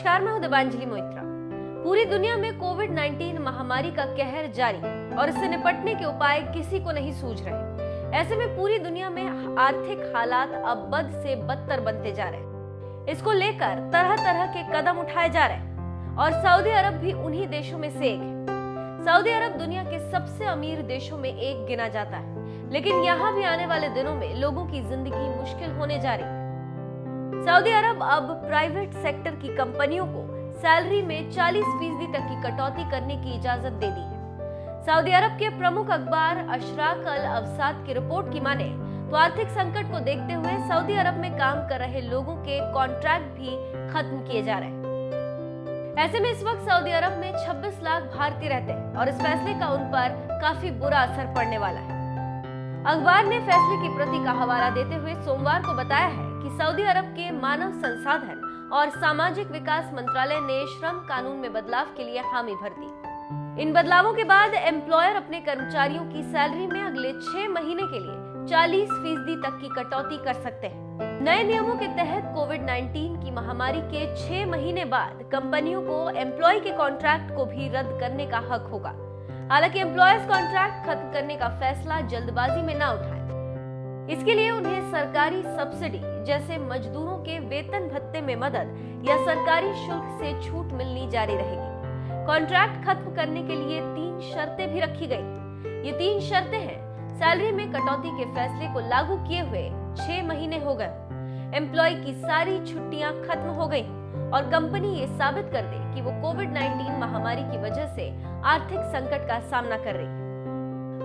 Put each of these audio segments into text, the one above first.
नमस्कार, मैं हूं दिबांजलि मोइत्रा। पूरी दुनिया में कोविड-19 महामारी का कहर जारी और इससे निपटने के उपाय किसी को नहीं सूझ रहे। ऐसे में पूरी दुनिया में आर्थिक हालात अब बद से बदतर बनते जा रहे हैं। इसको लेकर तरह तरह के कदम उठाए जा रहे हैं और सऊदी अरब भी उन्हीं देशों में से एक है। सऊदी अरब दुनिया के सबसे अमीर देशों में एक गिना जाता है, लेकिन यहाँ भी आने वाले दिनों में लोगों की जिंदगी मुश्किल होने जा रही है। सऊदी अरब अब प्राइवेट सेक्टर की कंपनियों को सैलरी में 40% तक की कटौती करने की इजाजत दे दी है। सऊदी अरब के प्रमुख अखबार अशराक अल अवसात की रिपोर्ट की माने तो आर्थिक संकट को देखते हुए सऊदी अरब में काम कर रहे लोगों के कॉन्ट्रैक्ट भी खत्म किए जा रहे हैं। ऐसे में इस वक्त सऊदी अरब में 26 लाख भारतीय रहते हैं और इस फैसले का उन पर काफी बुरा असर पड़ने वाला है। अखबार ने फैसले की प्रति का हवाला देते हुए सोमवार को बताया है कि सऊदी अरब के मानव संसाधन और सामाजिक विकास मंत्रालय ने श्रम कानून में बदलाव के लिए हामी भर दी। इन बदलावों के बाद एम्प्लॉयर अपने कर्मचारियों की सैलरी में अगले 6 महीने के लिए 40% तक की कटौती कर सकते हैं। नए नियमों के तहत कोविड-19 की महामारी के 6 महीने बाद कंपनियों को एम्प्लॉय के कॉन्ट्रैक्ट को भी रद्द करने का हक होगा। हालांकि एम्प्लॉयर्स कॉन्ट्रैक्ट खत्म करने का फैसला जल्दबाजी में ना उठाएं। इसके लिए उन्हें सरकारी सब्सिडी जैसे मजदूरों के वेतन भत्ते में मदद या सरकारी शुल्क से छूट मिलनी जारी रहेगी। कॉन्ट्रैक्ट खत्म करने के लिए 3 शर्तें भी रखी गई। ये 3 शर्तें हैं: सैलरी में कटौती के फैसले को लागू किए हुए 6 महीने हो गए, एम्प्लॉय की सारी छुट्टियां खत्म हो गई और कंपनी ये साबित कर दे कि वो कोविड-19 महामारी की वजह से आर्थिक संकट का सामना कर रही है।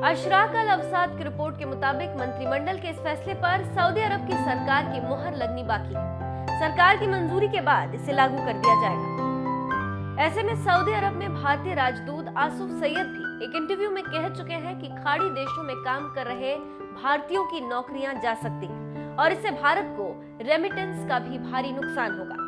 अशराक अल अवसात की रिपोर्ट के मुताबिक मंत्रिमंडल के इस फैसले पर सऊदी अरब की सरकार की मुहर लगनी बाकी है। सरकार की मंजूरी के बाद इसे लागू कर दिया जाएगा। ऐसे में सऊदी अरब में भारतीय राजदूत आसुफ सैयद भी एक इंटरव्यू में कह चुके हैं कि खाड़ी देशों में काम कर रहे भारतीयों की नौकरियां जा सकती हैं और इससे भारत को रेमिटेंस का भी भारी नुकसान होगा।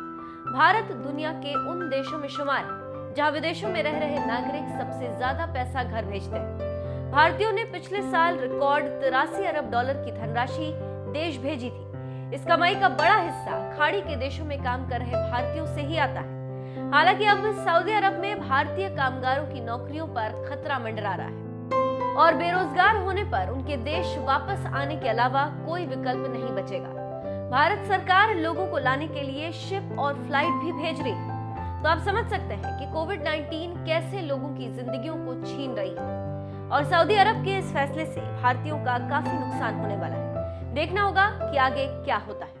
भारत दुनिया के उन देशों में शुमार है जहां विदेशों में रह रहे नागरिक सबसे ज्यादा पैसा घर भेजते हैं। भारतीयों ने पिछले साल रिकॉर्ड 83 अरब डॉलर की धनराशि देश भेजी थी। इस कमाई का बड़ा हिस्सा खाड़ी के देशों में काम कर रहे भारतीयों से ही आता है। हालांकि अब सऊदी अरब में भारतीय कामगारों की नौकरियों पर खतरा मंडरा रहा है और बेरोजगार होने पर उनके देश वापस आने के अलावा कोई विकल्प नहीं बचेगा। भारत सरकार लोगों को लाने के लिए शिप और फ्लाइट भी भेज रही है। तो आप समझ सकते हैं कि कोविड-19 कैसे लोगों की जिंदगियों को छीन रही है और सऊदी अरब के इस फैसले से भारतीयों का काफी नुकसान होने वाला है। देखना होगा कि आगे क्या होता है।